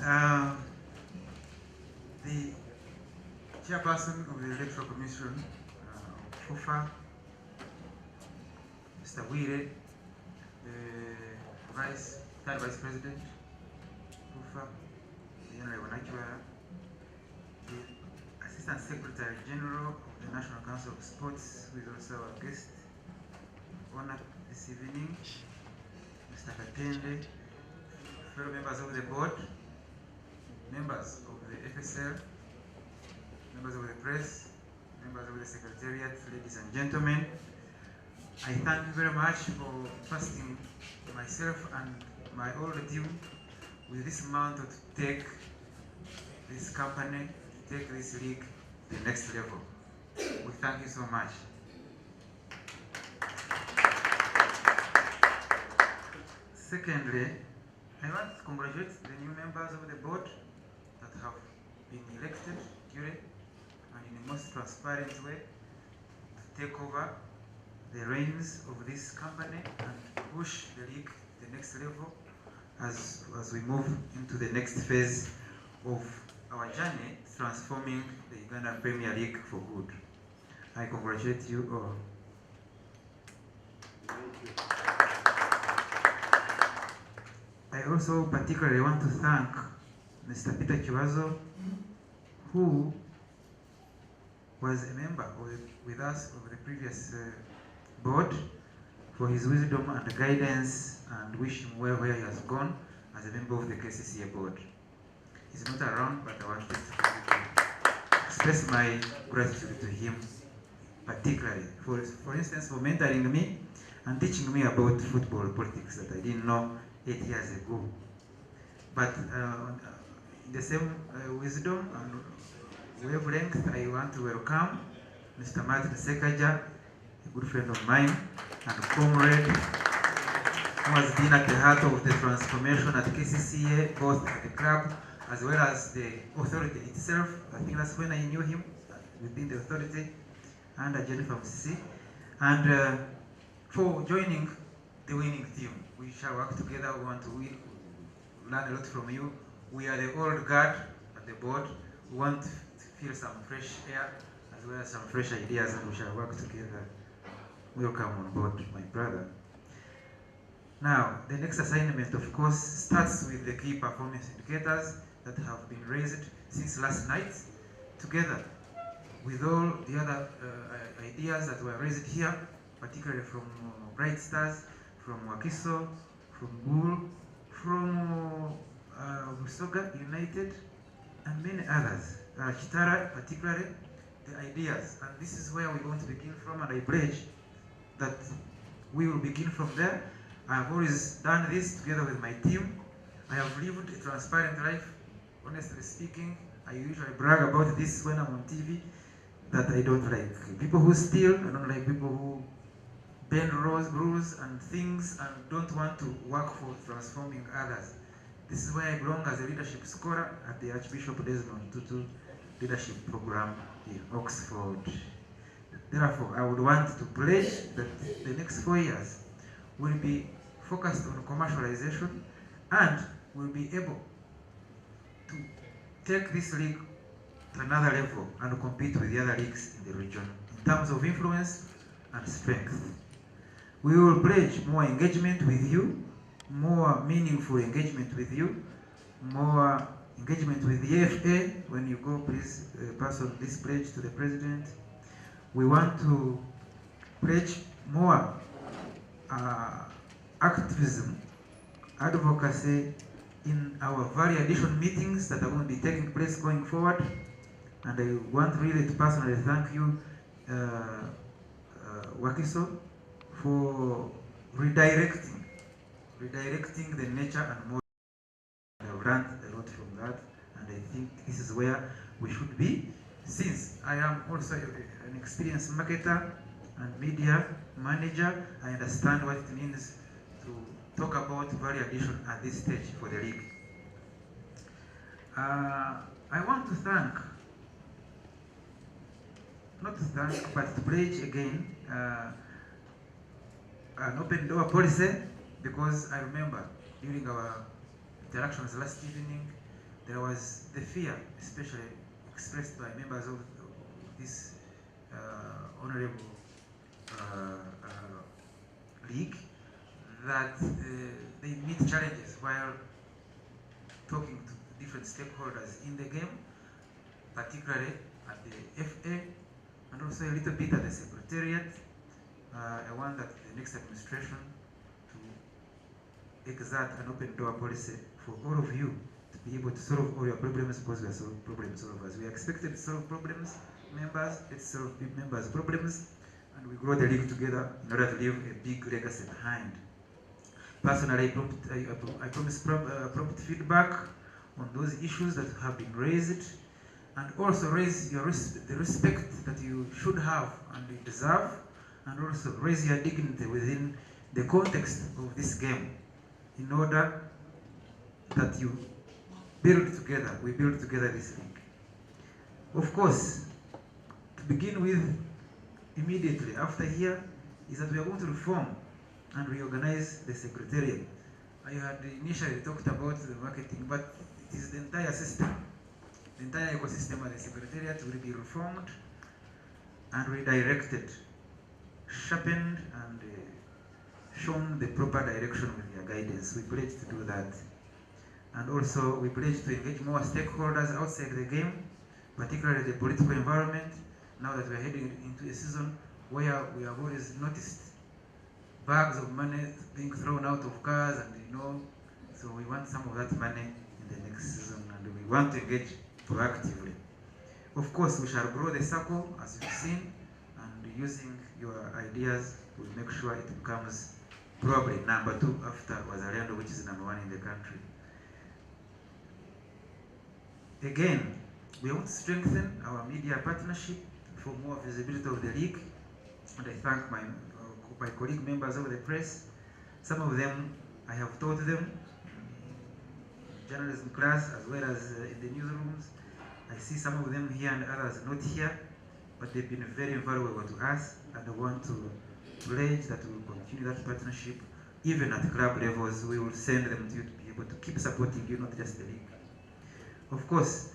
Um, the chairperson of the Electoral Commission, FUFA, Mr. Wire, the third Vice President, FUFA, the Honorable Nachuara, the Assistant Secretary General of the National Council of Sports, who is also our guest honor this evening, Mr. Katende, fellow members of the board, members of the FSL, members of the press, members of the Secretariat, ladies and gentlemen. I thank you very much for trusting myself and my whole team with this amount to take this company, to take this league to the next level. We thank you so much. Secondly, I want to congratulate the new members of the board that have been elected duly and in the most transparent way to take over the reins of this company and push the league to the next level as we move into the next phase of our journey transforming the Ugandan Premier League for good. I congratulate you all. Thank you. I also particularly want to thank Mr. Peter Chiwazo, who was a member with us of the previous board, for his wisdom and guidance, and wish him well where he has gone as a member of the KCCA board. He's not around, but I want to express my gratitude to him, particularly for instance, for mentoring me and teaching me about football politics that I didn't know 8 years ago. But in the same wisdom and wavelength, I want to welcome Mr. Martin Sekaja, a good friend of mine and comrade, who has been at the heart of the transformation at KCCA, both at the club as well as the authority itself. I think that's when I knew him, within the authority, under Jennifer Musisi, and for joining the winning team. We shall work together. We want to win, learn a lot from you. We are the old guard at the board. We want to feel some fresh air as well as some fresh ideas, and we shall work together. Welcome on board, my brother. Now, the next assignment, of course, starts with the key performance indicators that have been raised since last night, together with all the other ideas that were raised here, particularly from Bright Stars, from Wakiso, from Bull, from Busoga United, and many others. Chitara, particularly, the ideas. And this is where we're going to begin from, and I pledge that we will begin from there. I have always done this together with my team. I have lived a transparent life. Honestly speaking, I usually brag about this when I'm on TV, that I don't like people who steal. I don't like people who bend rules and things and don't want to work for transforming others. This is where I belong as a leadership scholar at the Archbishop Desmond Tutu Leadership Program in Oxford. Therefore, I would want to pledge that the next 4 years will be focused on commercialization and will be able to take this league to another level and compete with the other leagues in the region in terms of influence and strength. We will pledge more engagement with you, more meaningful engagement with you, more engagement with the AFA. When you go, please pass on this pledge to the President. We want to pledge more activism, advocacy in our value addition meetings that are going to be taking place going forward. And I want really to personally thank you, Wakiso, for redirecting the nature and mode. I have learned a lot from that, and I think this is where we should be. Since I am also an experienced marketer and media manager, I understand what it means to talk about value addition at this stage for the league. I want to thank, not to thank, but to pledge again an open door policy, because I remember during our interactions last evening, there was the fear, especially expressed by members of this honorable league, that they meet challenges while talking to different stakeholders in the game, particularly at the FA, and also a little bit at the Secretariat. I want that the next administration to exert an open door policy for all of you to be able to solve all your problems, because we are problem solvers. We are expected to solve problems, members, let's solve members' problems, and we grow the league together in order to leave a big legacy behind. Personally, I promise prompt feedback on those issues that have been raised, and also raise the respect that you should have and you deserve, and also raise your dignity within the context of this game, in order that you build together, we build together this league. Of course, to begin with, immediately after here, is that we are going to reform and reorganize the Secretariat. I had initially talked about the marketing, but it is the entire system. The entire ecosystem of the Secretariat will be reformed and redirected, sharpened, and shown the proper direction with your guidance. We pledge to do that. And also, we pledge to engage more stakeholders outside the game, particularly the political environment, now that we're heading into a season where we have always noticed bags of money being thrown out of cars, and so we want some of that money in the next season, and we want to engage proactively. Of course, we shall grow the circle, as you've seen, and using your ideas, we'll make sure it becomes probably number 2 after Wazalendo, which is number 1 in the country. Again, we want to strengthen our media partnership for more visibility of the league, and I thank my colleague members of the press. Some of them I have taught them in journalism class as well as in the newsrooms. I see some of them here and others not here, but they've been very valuable to us, and I want to pledge that we will continue that partnership. Even at club levels, we will send them to you to be able to keep supporting you, not just the league. Of course,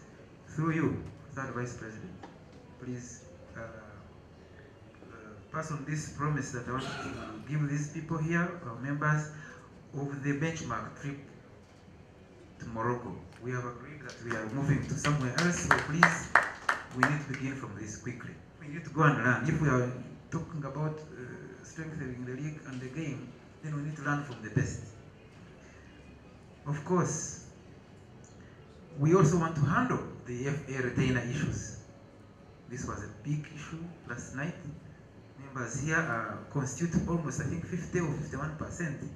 through you, Third Vice President, please pass on this promise that I want to give these people here, our members, of the benchmark trip to Morocco. We have agreed that we are moving to somewhere else, so please, we need to begin from this quickly. We need to go and learn. If we are talking about strengthening the league and the game, then we need to learn from the best. Of course, we also want to handle the FA retainer issues. This was a big issue last night. Members here constitute almost, I think, 50 or 51%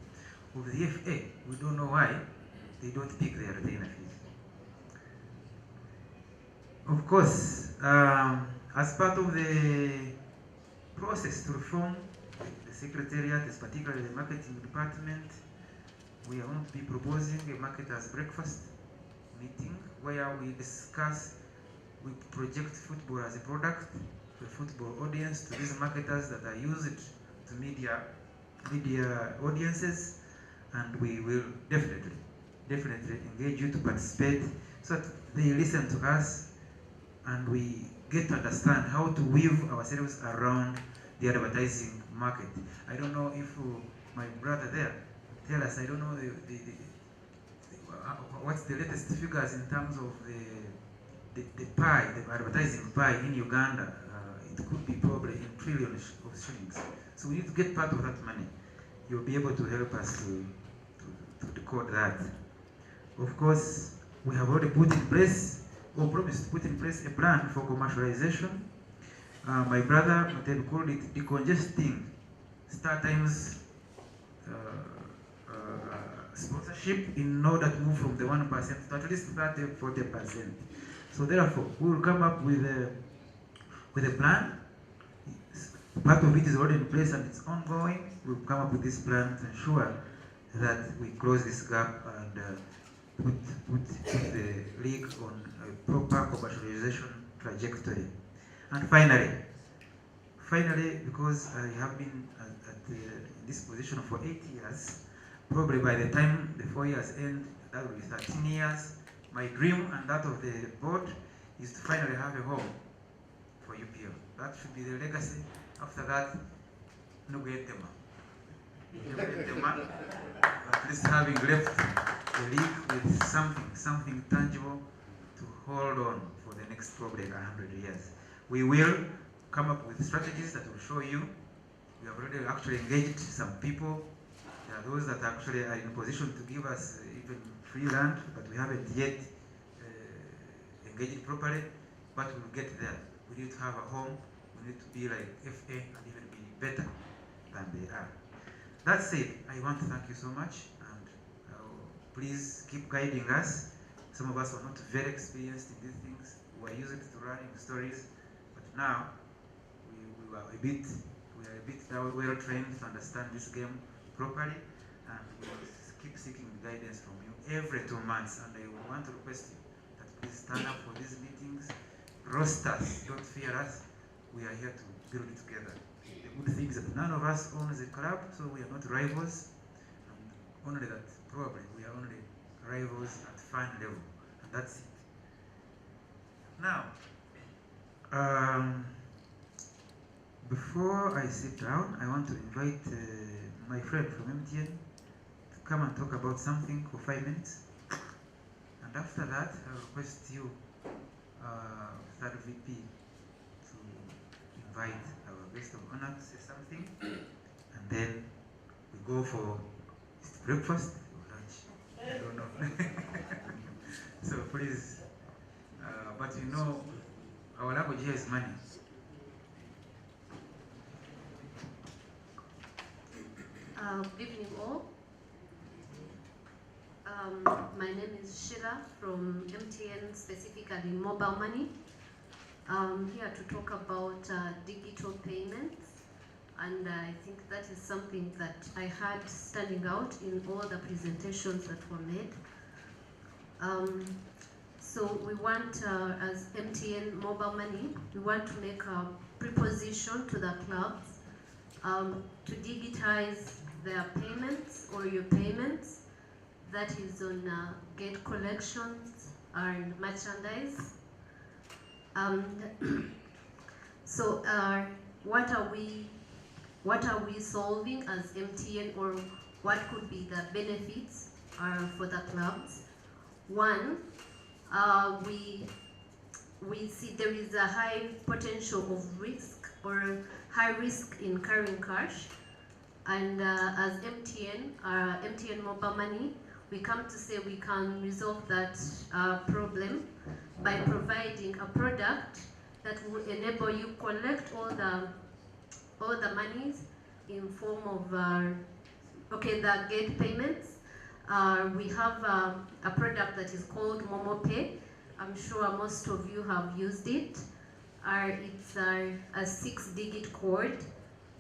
of the FA. We don't know why they don't pick their retainer fees. Of course, as part of the process to reform the Secretariat, particularly the marketing department, we are going to be proposing a marketers' breakfast meeting where we discuss, we project football as a product to the football audience, to these marketers that are used to media audiences, and we will definitely engage you to participate so that they listen to us and we get to understand how to weave ourselves around the advertising market. I don't know if my brother there tell us, I don't know what's the latest figures in terms of the pie, the advertising pie in Uganda. It could be probably in trillions of shillings. So we need to get part of that money. You'll be able to help us to decode that. Of course, we have already put in place, or promised to put in place, a plan for commercialization. My brother Mattel called it decongesting Star Times sponsorship in order to move from the 1% to at least 30-40%. So therefore, we will come up with a plan. Part of it is already in place and it's ongoing. We'll come up with this plan to ensure that we close this gap and put the league on a proper commercialization trajectory. And finally, because I have been in this position for 8 years, probably by the time the 4 years end, that will be 13 years, my dream and that of the board is to finally have a home for UPL. That should be the legacy. After that, no great tema. At least having left the league with something tangible to hold on for the next probably 100 years. We will come up with strategies that will show you. We have already actually engaged some people. There are those that actually are in a position to give us even free land, but we haven't yet engaged properly, but we'll get there. We need to have a home. We need to be like FA and even be better than they are. That said, I want to thank you so much, and please keep guiding us. Some of us are not very experienced in these things. We are used to running stories, but now we are a bit now well trained to understand this game properly, and we will keep seeking guidance from you every 2 months. And I want to request you that please stand up for these meetings. Roast us, don't fear us. We are here to build it together. The good thing is that none of us owns the club, so we are not rivals. And only that probably we are only rivals at fan level, and that's it. Now, before I sit down, I want to invite my friend from MTN to come and talk about something for 5 minutes. And after that, I request you, third VP, to invite our guest of honor to say something. And then we go for breakfast or lunch. I don't know. So please, but you know, our language here is money. Good evening all. My name is Sheila from MTN, specifically mobile money. I'm here to talk about digital payments, and I think that is something that I had standing out in all the presentations that were made. So we want, as MTN mobile money, we want to make a proposition to the clubs to digitize their payments or your payments, that is on gate collections and merchandise. So what are we solving as MTN, or what could be the benefits for the clubs? One, we see there is a high potential of risk or high risk in carrying cash, and as MTN mobile money, we come to say we can resolve that problem by providing a product that will enable you collect all the monies in form of the gate payments. We have a product that is called MomoPay. I'm sure most of you have used it. It's a 6-digit code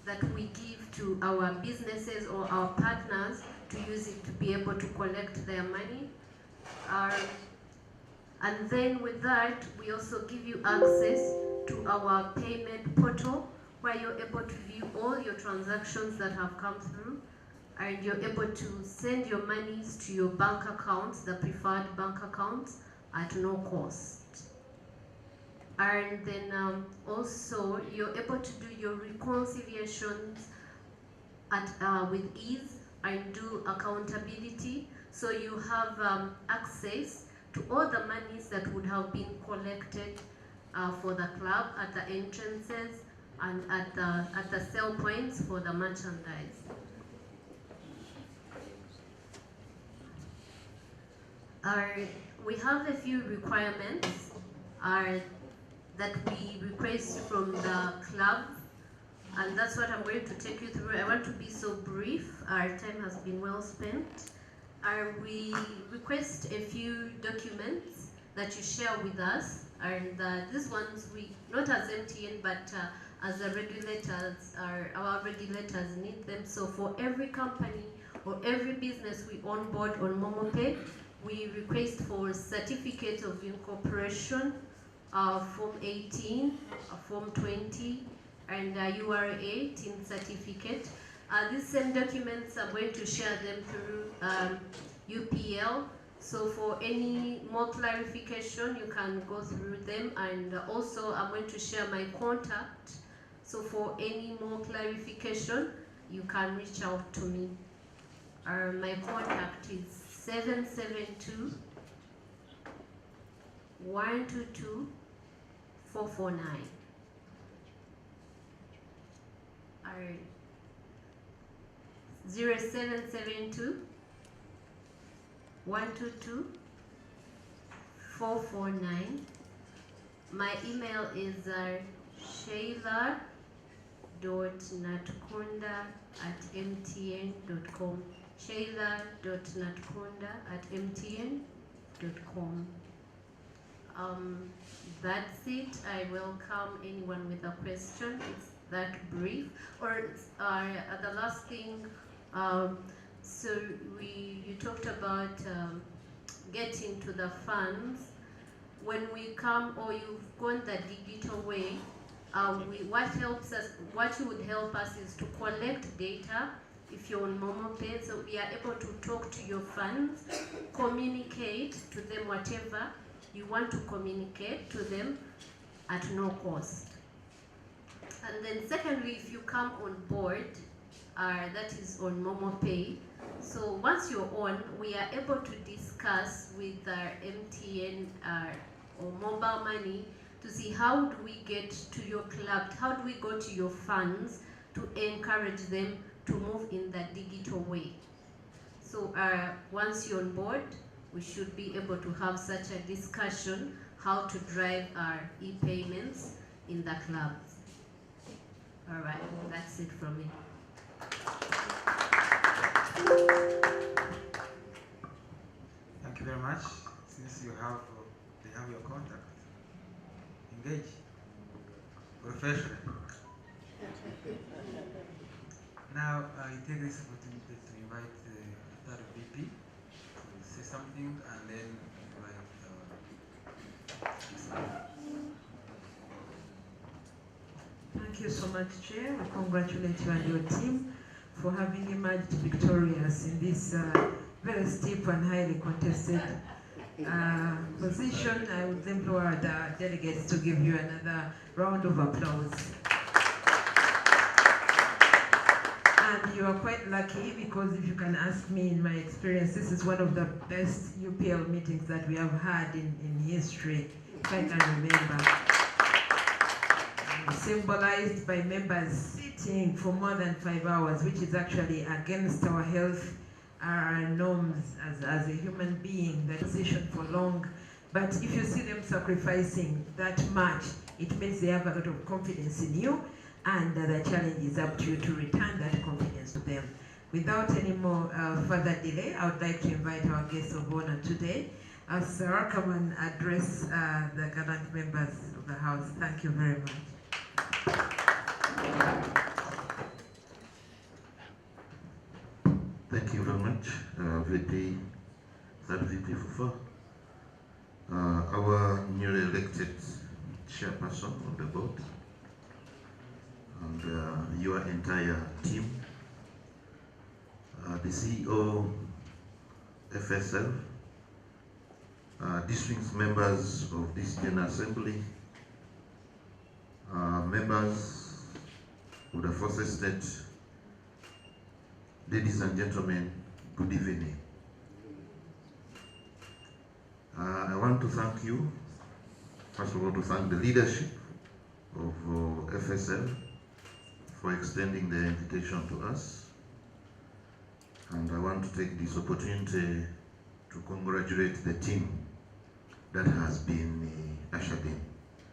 that we give to our businesses or our partners to use it to be able to collect their money. And then with that, we also give you access to our payment portal, where you're able to view all your transactions that have come through, and you're able to send your monies to your bank accounts, the preferred bank accounts, at no cost. And then also you're able to do your reconciliations with ease and do accountability. So you have access to all the monies that would have been collected for the club at the entrances and at the sell points for the merchandise. We have a few requirements that we request from the club, and that's what I'm going to take you through. I want to be so brief. Our time has been well spent. We request a few documents that you share with us, and these ones we, not as MTN, but as the regulators, our regulators need them. So for every company or every business we onboard on MomoPay, we request for certificate of incorporation, Form 18, Form 20, and URA 18 certificate. These same documents, I'm going to share them through UPL, So for any more clarification, you can go through them, and also I'm going to share my contact. So for any more clarification, you can reach out to me. My contact is 772 122 449. 0772 122 449. My email is sheila.natkunda@mtn.com. sheila.natkunda@mtn.com. That's it. I welcome anyone with a question. It's that brief. Or the last thing, so you talked about getting to the funds. When we come, or you've gone the digital way, what would help us is to collect data. If you're on MomoPay, so we are able to talk to your funds, communicate to them whatever you want to communicate to them at no cost. And then secondly, if you come on board, that is on MomoPay. So once you're on, we are able to discuss with our MTN or mobile money to see how do we get to your club, how do we go to your funds to encourage them to move in the digital way. So once you're on board, we should be able to have such a discussion how to drive our e-payments in the clubs. All right, that's it from me. Thank you very much. Since they have your contact, engage professionally. Now I take this opportunity to invite the third VP to say something, and then invite Thank you so much, Chair. I congratulate you and your team for having emerged victorious in this very steep and highly contested position. I would implore the delegates to give you another round of applause. And you are quite lucky, because if you can ask me, in my experience, this is one of the best UPL meetings that we have had in history, if I can remember. Symbolized by members sitting for more than 5 hours, which is actually against our health, our norms as a human being, that position for long. But if you see them sacrificing that much, it means they have a lot of confidence in you, and the challenge is up to you to return that confidence to them. Without any more further delay, I would like to invite our guest of honor today, as Sarah come and address the gallant members of the House. Thank you very much. Thank you very much, VP, third VP FUFA, our newly elected chairperson of the board, and your entire team, the CEO, FSL, district members of this General Assembly, members of the Forces State, ladies and gentlemen, good evening. I want to thank you, first of all, to thank the leadership of FSL for extending the invitation to us. And I want to take this opportunity to congratulate the team that has been ushered in.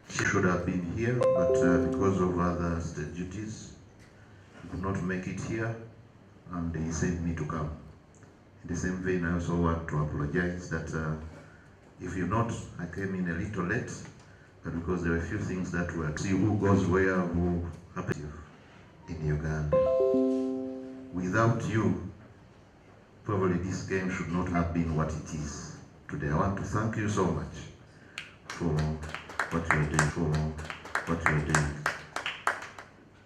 She should have been here, but because of other state duties, she could not make it here, and they sent me to come. In the same vein, I also want to apologize that if you note, I came in a little late, but because there were a few things that were see who goes where, who happens in Uganda. Without you, probably this game should not have been what it is today. I want to thank you so much for what you're doing,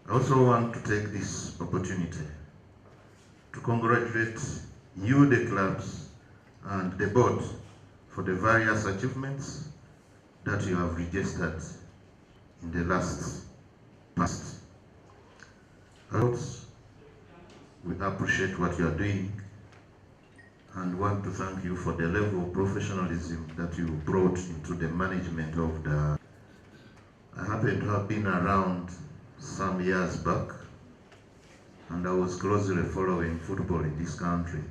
I also want to take this opportunity to congratulate you, the clubs, and the board for the various achievements that you have registered in the past. We appreciate what you are doing and want to thank you for the level of professionalism that you brought into the management of the... I happen to have been around some years back, and I was closely following football in this country.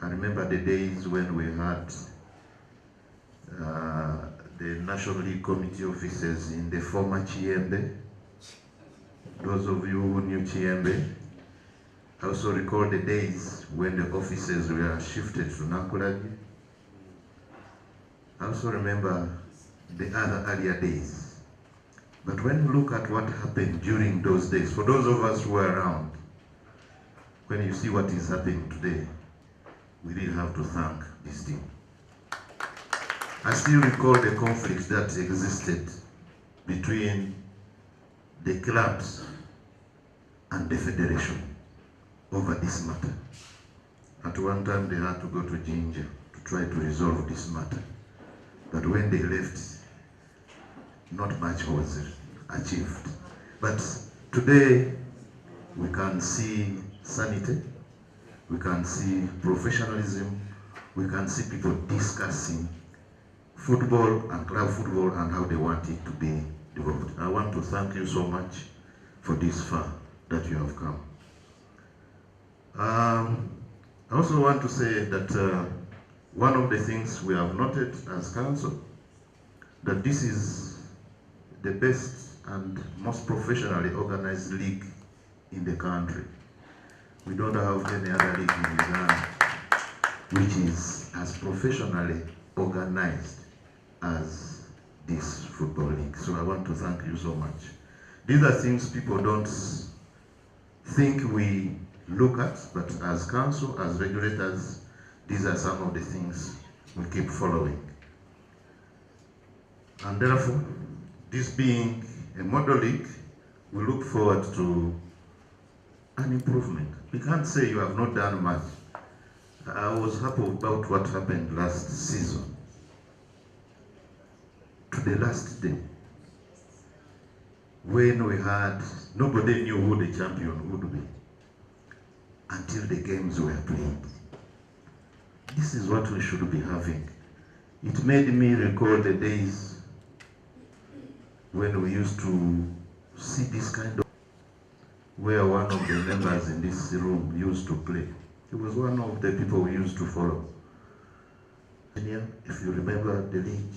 I remember the days when we had the National League Committee offices in the former Chiembe. Those of you who knew Chiembe, I also recall the days when the offices were shifted to Nakulagi. I also remember the other earlier days. But when you look at what happened during those days, for those of us who were around, when you see what is happening today, we really have to thank this team. I still recall the conflict that existed between the clubs and the federation over this matter. At one time they had to go to Jinja to try to resolve this matter. But when they left, not much was achieved. But today we can see sanity, we can see professionalism, we can see people discussing football and club football and how they want it to be developed. I want to thank you so much for this far that you have come. I also want to say that one of the things we have noted as council, that this is the best and most professionally organized league in the country. We don't have any other league in Uganda which is as professionally organized as this football league. So I want to thank you so much. These are things people don't think we look at, but as council, as regulators, these are some of the things we keep following. And therefore, this being a model league, we look forward to an improvement. We can't say you have not done much. I was happy about what happened last season. To the last day, when we had, nobody knew who the champion would be until the games were played. This is what we should be having. It made me recall the days when we used to see this kind of, where one of the members in this room used to play. He was one of the people we used to follow. If you remember the league,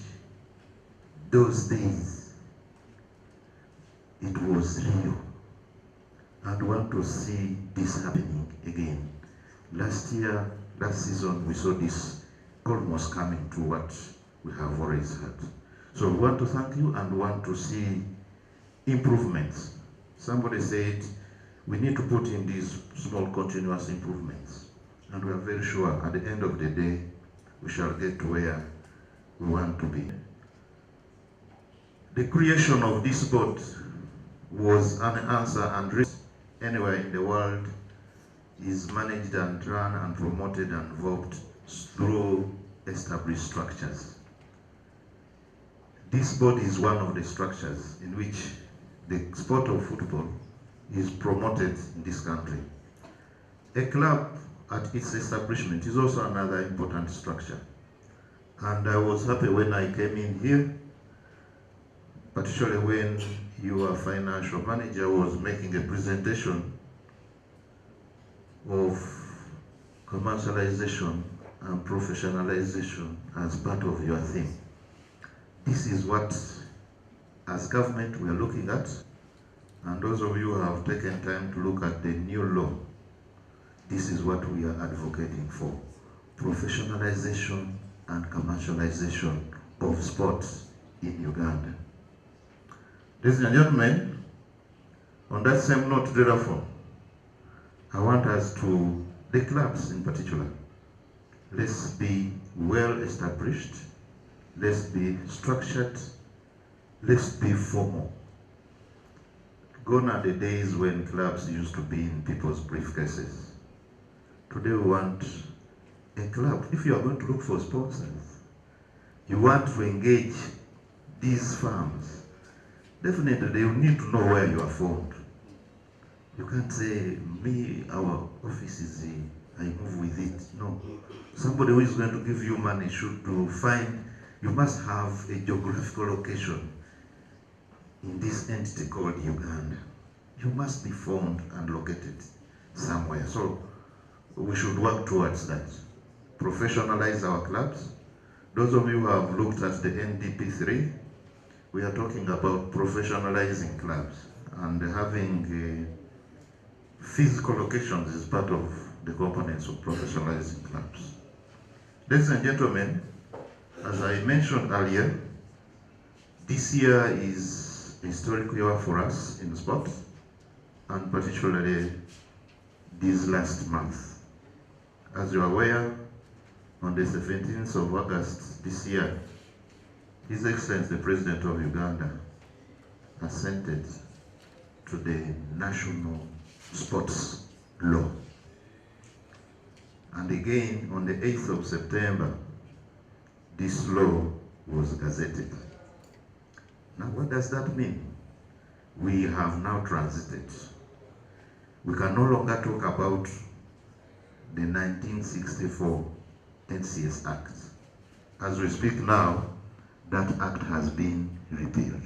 those days, it was real. I'd want to see this happening again. Last season, we saw this almost coming to what we have always had. So we want to thank you and want to see improvements. Somebody said we need to put in these small continuous improvements. And we are very sure at the end of the day, we shall get to where we want to be. The creation of this board was an answer, and anywhere in the world is managed and run and promoted and developed through established structures. This board is one of the structures in which the sport of football is promoted in this country. A club at its establishment is also another important structure. And I was happy when I came in here, particularly when your financial manager was making a presentation of commercialization and professionalization as part of your theme. This is what, as government, we are looking at, and those of you who have taken time to look at the new law, this is what we are advocating for: professionalization and commercialization of sports in Uganda. Ladies and gentlemen, on that same note, therefore, I want us to, the clubs in particular, let's be well established, let's be structured, let's be formal. Gone are the days when clubs used to be in people's briefcases. Today we want a club, if you are going to look for sponsors, you want to engage these firms, definitely they will need to know where you are formed. You can't say, me, our office is, I move with it. No. Somebody who is going to give you money should find, you must have a geographical location in this entity called Uganda. You must be formed and located somewhere. So we should work towards that. Professionalize our clubs. Those of you who have looked at the NDP3, we are talking about professionalizing clubs and having physical locations is part of the components of professionalizing clubs. Ladies and gentlemen, as I mentioned earlier, this year is a historic year for us in sports, and particularly this last month. As you are aware, on the 17th of August this year, His Excellency the President of Uganda assented to the National Sports Law. And again, on the 8th of September, this law was gazetted. Now, what does that mean? We have now transited. We can no longer talk about the 1964 NCS Act. As we speak now, that act has been repealed.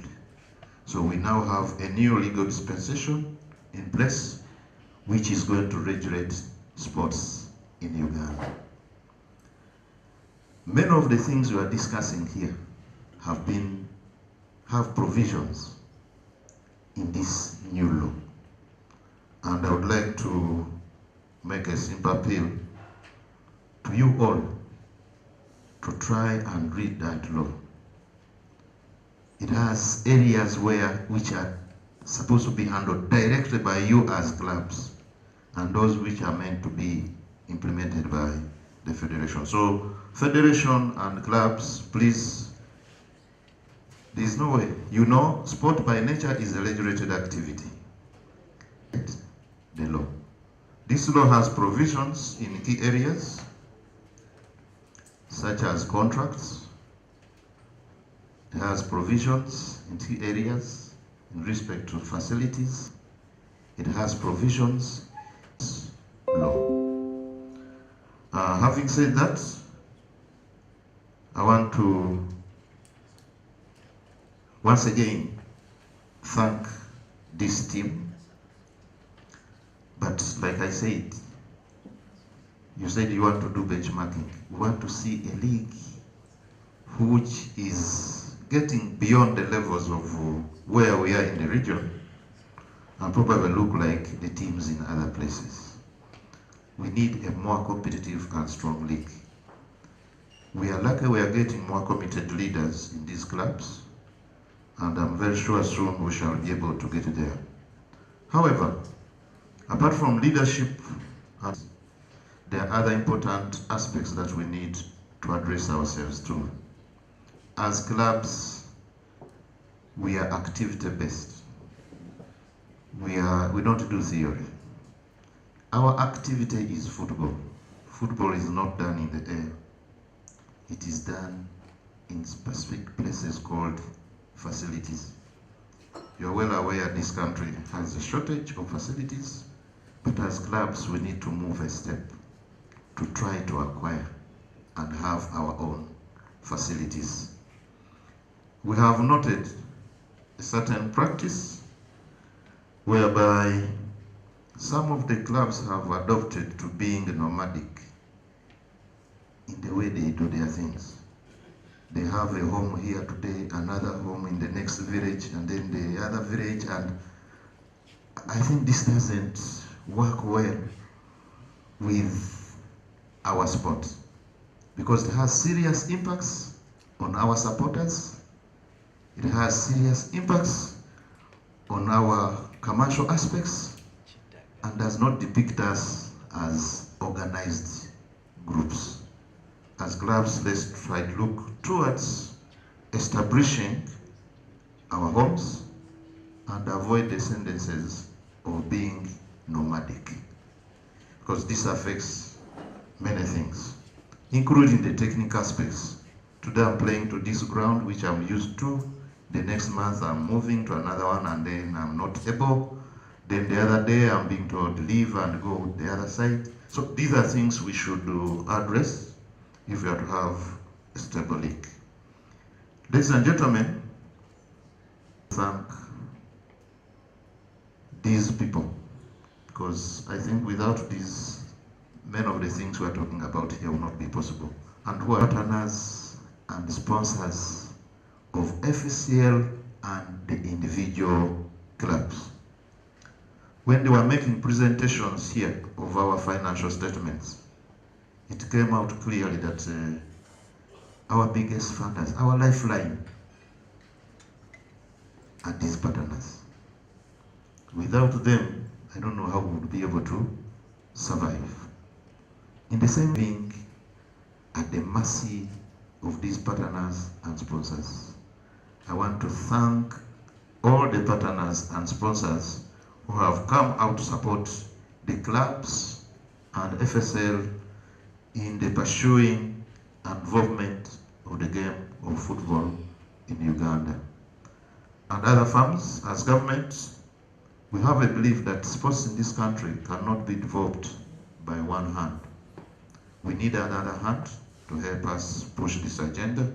So we now have a new legal dispensation in place which is going to regulate sports in Uganda. Many of the things we are discussing here have provisions in this new law. And I would like to make a simple appeal to you all to try and read that law. It has areas which are supposed to be handled directly by you as clubs, and those which are meant to be implemented by the federation. So, federation and clubs, please, there is no way. You know, sport by nature is a regulated activity. The law. This law has provisions in key areas, such as contracts. It has provisions in key areas in respect to facilities. It has provisions law. Having said that, I want to once again thank this team. But like I said, you said you want to do benchmarking. We want to see a league which is getting beyond the levels of where we are in the region and probably look like the teams in other places. We need a more competitive and strong league. We are lucky we are getting more committed leaders in these clubs, and I'm very sure soon we shall be able to get there. However, apart from leadership, there are other important aspects that we need to address ourselves to. As clubs, we are activity-based. We don't do theory. Our activity is football. Football is not done in the air. It is done in specific places called facilities. You're well aware this country has a shortage of facilities, but as clubs we need to move a step to try to acquire and have our own facilities. We have noted a certain practice whereby some of the clubs have adopted to being nomadic in the way they do their things. They have a home here today, another home in the next village, and then the other village, and I think this doesn't work well with our sport because it has serious impacts on our supporters. It has serious impacts on our commercial aspects and does not depict us as organized groups. As clubs, let's try to look towards establishing our homes and avoid the tendencies of being nomadic, because this affects many things. including the technical aspects. Today I'm playing to this ground, which I'm used to. The next month I'm moving to another one, and then I'm not able. Then the other day I'm being told leave and go the other side. So these are things we should address if we are to have a stable league. Ladies and gentlemen, thank these people, because I think without these, many of the things we are talking about here will not be possible. And who are partners and sponsors of FCL and the individual clubs. When they were making presentations here of our financial statements, it came out clearly that our biggest funders, our lifeline, are these partners. Without them, I don't know how we would be able to survive. In the same thing, at the mercy of these partners and sponsors. I want to thank all the partners and sponsors who have come out to support the clubs and FSL in the pursuing involvement of the game of football in Uganda. And other firms, as government, we have a belief that sports in this country cannot be developed by one hand. We need another hand to help us push this agenda,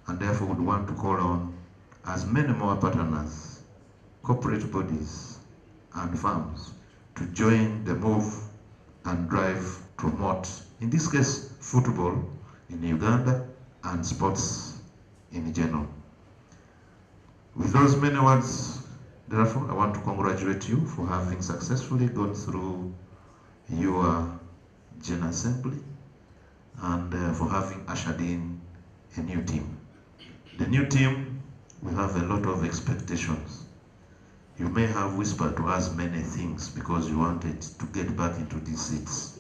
and therefore we want to call on as many more partners, corporate bodies, and firms to join the move and drive, promote, in this case, football in Uganda and sports in general. With those many words, therefore, I want to congratulate you for having successfully gone through your General Assembly and for having ushered in a new team. The new team will have a lot of expectations. You may have whispered to us many things because you wanted to get back into these seats.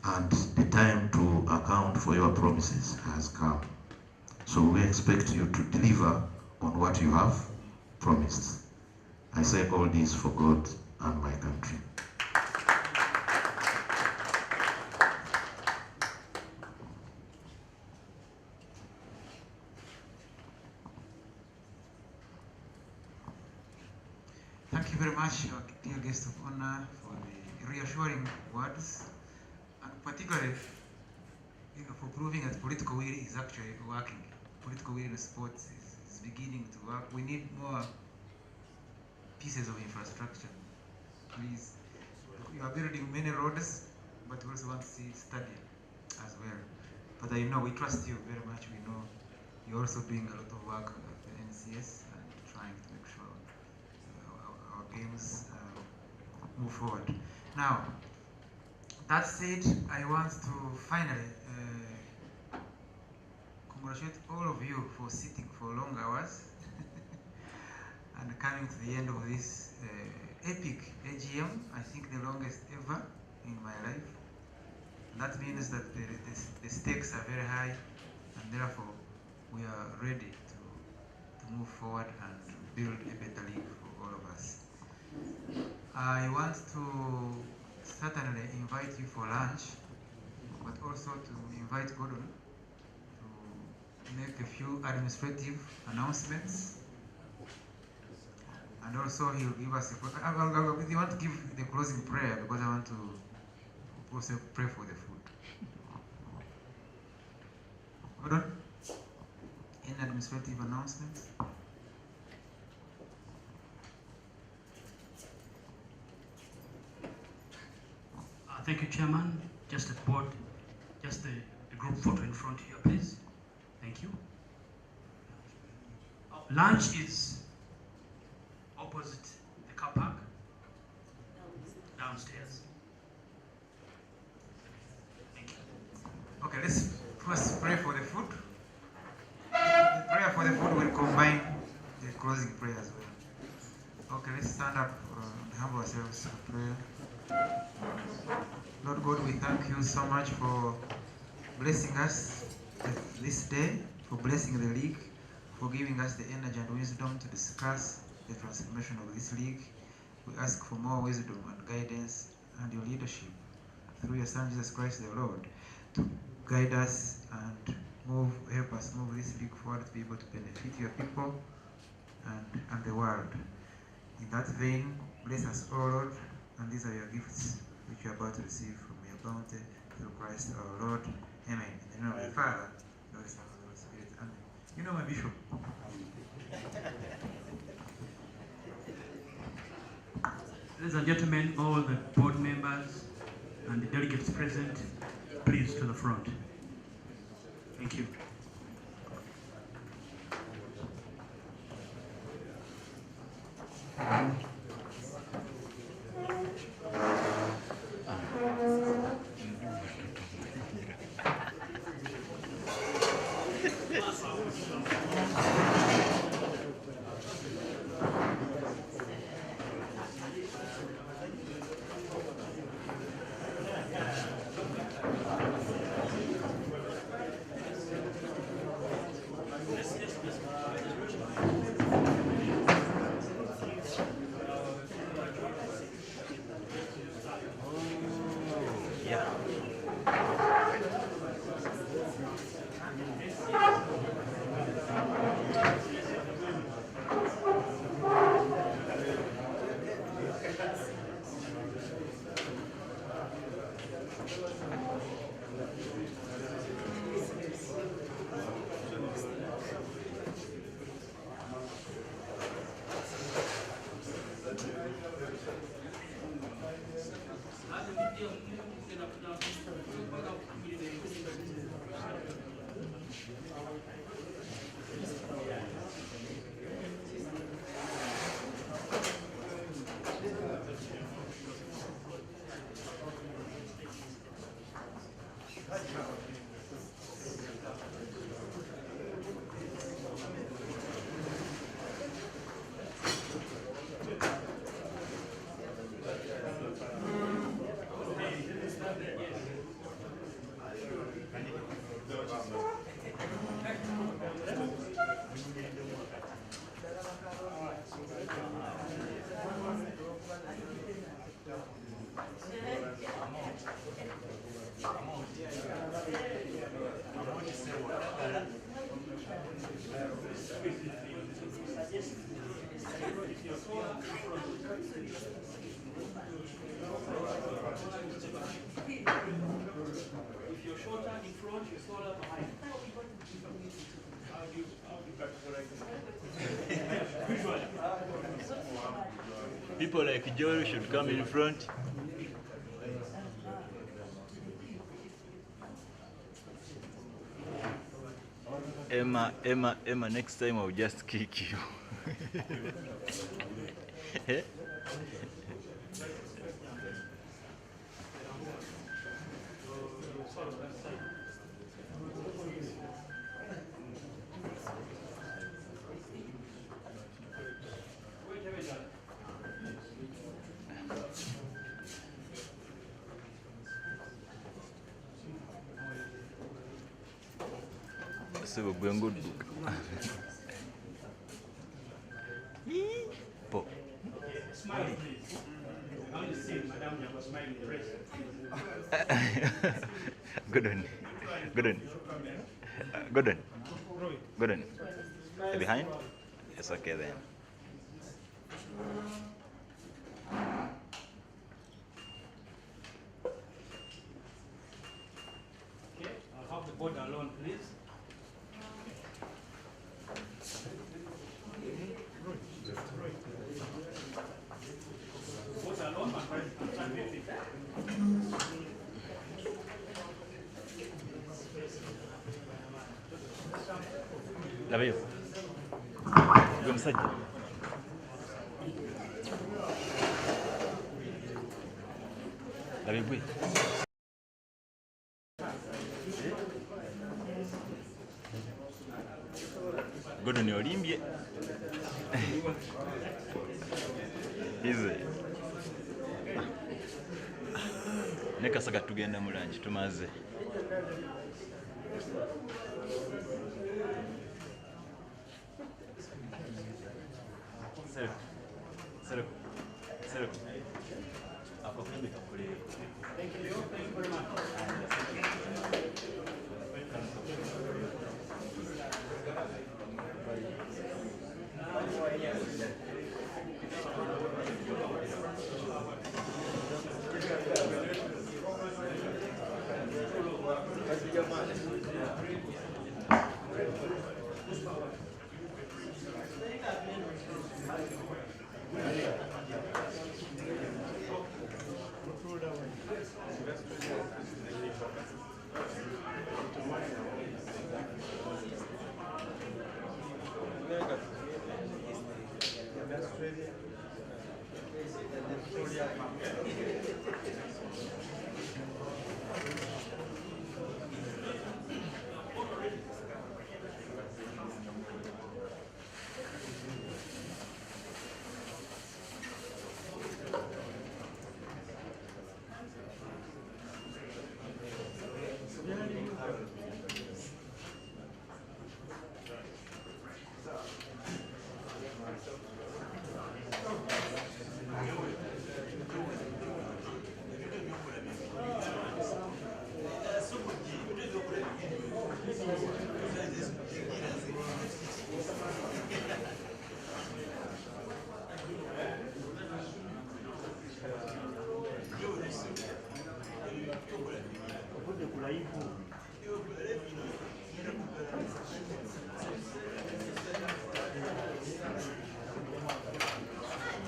And the time to account for your promises has come. So we expect you to deliver on what you have promised. I say all this for God and my country. Thank you very much, our dear guest of honor, for the reassuring words, and particularly for proving that political will is actually working. Political will in sports is beginning to work. We need more pieces of infrastructure. Please, you are building many roads, but we also want to see stadium as well. But I know we trust you very much. We know you're also doing a lot of work at the NCS and trying to make sure our games move forward. Now, that said, I want to finally congratulate all of you for sitting for long hours and coming to the end of this epic AGM, I think the longest ever in my life. That means that the stakes are very high, and therefore we are ready to move forward and build a better league for all of us. I want to certainly invite you for lunch, but also to invite Gordon to make a few administrative announcements. And also he'll give us I want to give the closing prayer because I want to also pray for the food. Gordon, any administrative announcements? Thank you, Chairman. Just a board, just the group photo in front here, please. Thank you. Lunch is opposite the car park, downstairs. Thank you. Okay, let's first pray for the food. The prayer for the food will combine the closing prayer as well. Okay, let's stand up and humble ourselves for prayer. Lord God, we thank you so much for blessing us this day, for blessing the league, for giving us the energy and wisdom to discuss the transformation of this league. We ask for more wisdom and guidance and your leadership through your Son Jesus Christ the Lord, to guide us and help us move this league forward to be able to benefit your people and the world. In that vein, bless us, O Lord, and these are your gifts which you are about to receive from your bounty through Christ our Lord. Amen. In the name of the Father, the Son, and the Holy Spirit. Amen. You know my bishop. Ladies and gentlemen, all the board members and the delegates present, please to the front. Thank you. If you're shorter in front, you're taller behind. People like Joel should come in front. Emma, next time I'll just kick you. So we're going good book. Po. Smile, please. I want to see Madam Nyama smiling press. Good one. Good one. Good one. Good one. Behind? It's okay then. Okay, I'll have the board alone, please. Board alone, and stand with it. Lava Gwe musajja. Laba gwe. Gordon olimbye. Ize. Ne Kasaga tugenda mu lanji tumaze. Sir. Ako kumbe kakule. Thank you very much.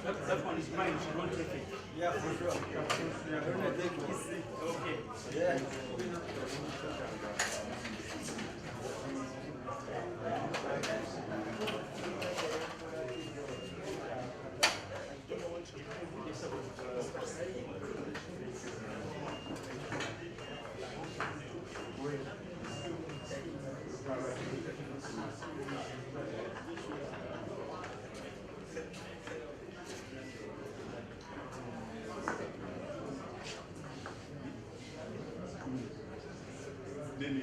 That one is mine, so don't take it. Yeah, for sure. You're gonna take this. Okay. Yeah. Mimi